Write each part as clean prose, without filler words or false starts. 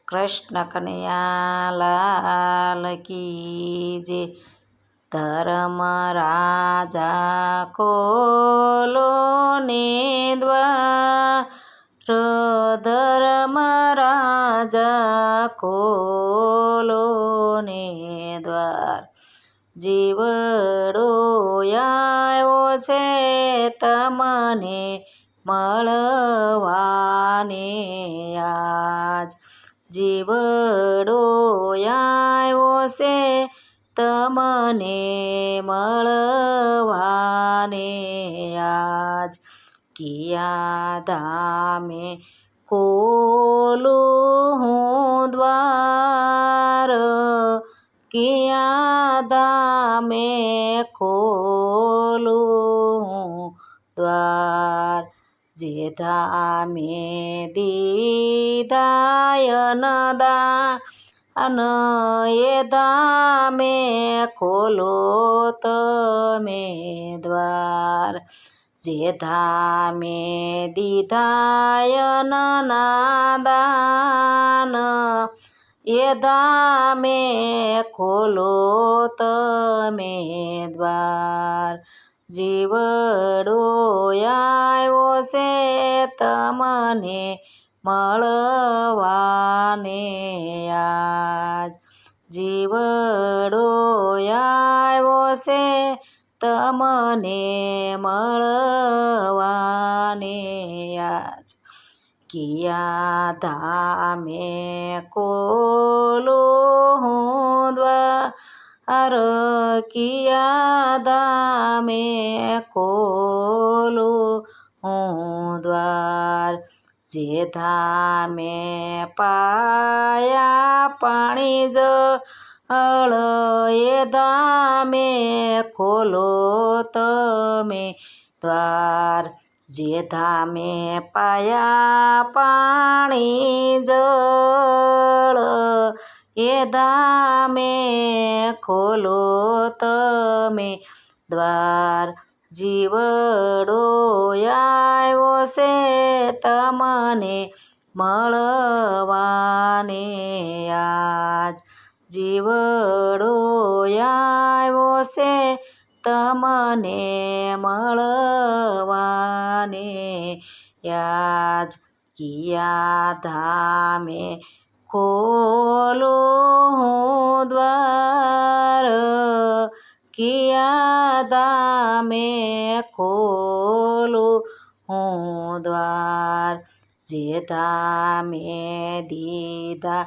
કૃષ્ણ કનૈયા લાલ કી જય। ધર્મ રાજા ખોલો ને દ્વાર, ધર્મ રાજા ખોલો ને દ્વાર। જીવડો આવ્યો છે તમને મળવાને આજ, જીવડો આવ્યો છે તમને મળવાને આજ। કિયા ધામે ખોલું હું દ્વાર, કિયા ધામે ખોલું હું દ્વાર। જે ધામે દીધા દાન એ ધામે ખોલો તમે દ્વાર। જે ધામે દીધા દાન એ ધામે ખોલો તમે દ્વાર। જીવડો આવ્યો છે તમને મળવાને આજ, જીવડો આવ્યો છે તમને મળવાને આજ। કિયા ધામે ખોલું હું દ્વાર, કિયા ધામે ખોલું હું દ્વાર। જે ધામે પાયા પાણી જળ એ ધામે ખોલો તમે દ્વાર। જે ધામે પાયા પાણી જળ એ ધામે ખોલો તમે દ્વાર। જીવડો આવ્યો છે તમને મળવાને આજ, જીવડો આવ્યો છે તમને મળવાને આજ। કિયા ધામે ખોલું હું દ્વાર, કિયા ધામે ખોલું હું દ્વાર। જે ધામે દીધા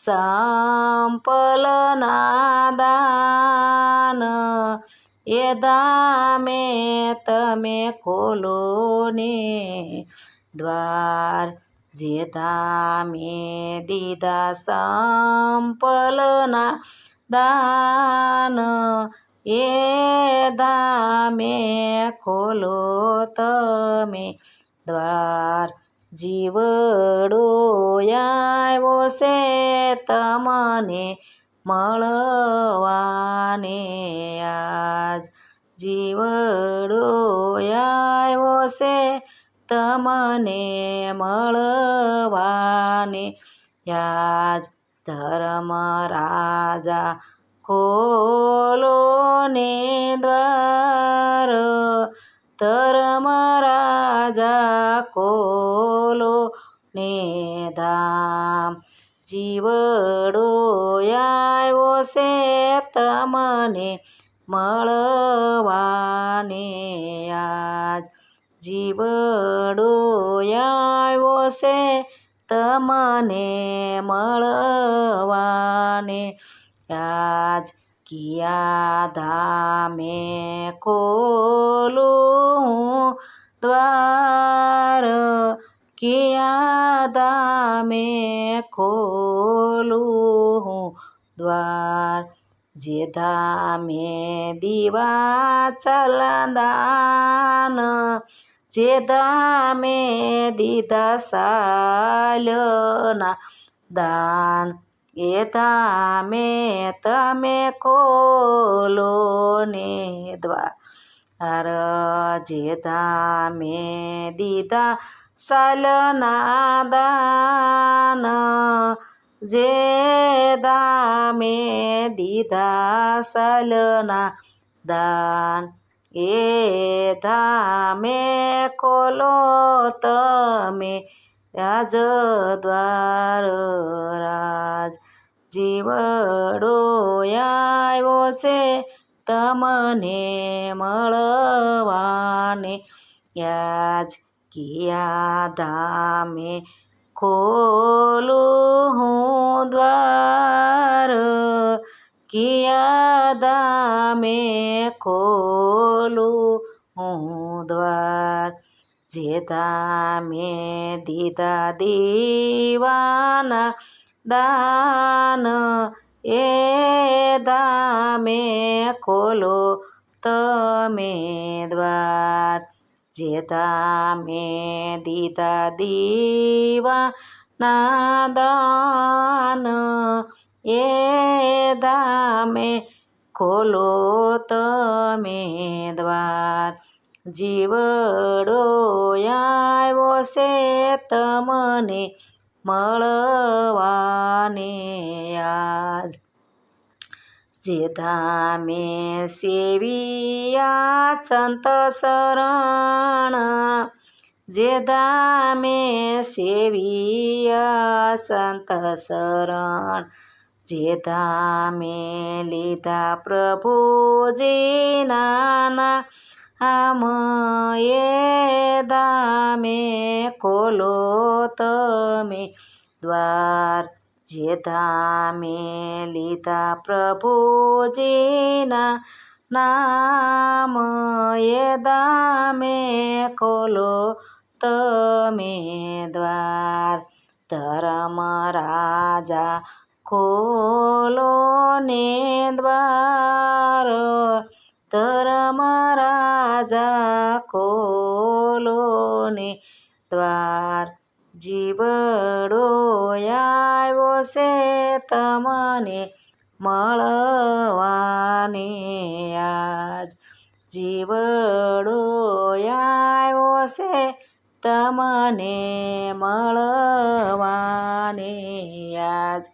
સંપલના દાન એ ધામે તમે ખોલો ને દ્વાર। જે ધામે દીધા સંપલના દાન એ ધામે ખોલો તમે દ્વાર। જીવડો આવ્યો છે તમને મળવાને આજ, જીવડો આવ્યો છે તમને મળવાને આજ। ધર્મ રાજા ખોલો ને દ્વાર, ધર્મ રાજા ખોલો ને ધામ। જીવડો આવ્યો છે તમને મળવાને આજ, જીવડો આવ્યો છે તમને મળવાને આજ। કિયા ધામે ખોલું હું દ્વાર, કિયા ધામે ખોલું હું દ્વાર। જે ધામે દીવા દાન, જે ધામે દીધા સાલના દાન એ ધામે તમે ખોલો ને દ્વાર। જે ધામે દીધા સાલના દાન જે ધામે દીધા સાલના દાન એ ધામે ખોલો તમે રાજ દ્વાર રાજ જીવડો આવ્યો છે તમને મળવાને યાજ કિયા ધામે ખોલું હું દ્વાર કિયા ધામે ખોલું હું દ્વાર જે ધામે દીધા દીવાના દાન એ ધામે ખોલો તમે દ્વાર જે ધામે દીધા દીવાના દાન એ ધામે ખોલો તમે દ્વાર જીવડો આવ્યો છે તમને મળવાને આજ જે ધામે સેવિયા સંત શરણ જે ધામે સેવિયા સંત શરણ જે ધામે લીધા પ્રભુજીના નામ એ ધામે ખોલો તમે દ્વાર જે ધામે લીધા પ્રભુજીના નામ એ ધામે ખોલો તમે દ્વાર ધર્મ રાજા ખોલો ને દ્વાર ધર્મ રાજા ખોલો ને દ્વાર જીવડો આવ્યો છે તમને મળવાને આજ જીવડો આવ્યો છે તમને મળવાને આજ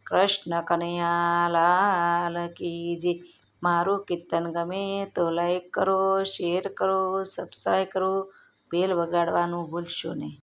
કૃષ્ણ કનૈયા લાલ કી જય મારું કીર્તન ગમે તો લાઈક કરો શેર કરો સબસ્ક્રાઈબ કરો બેલ વગાડવાનું ભૂલશો નહીં.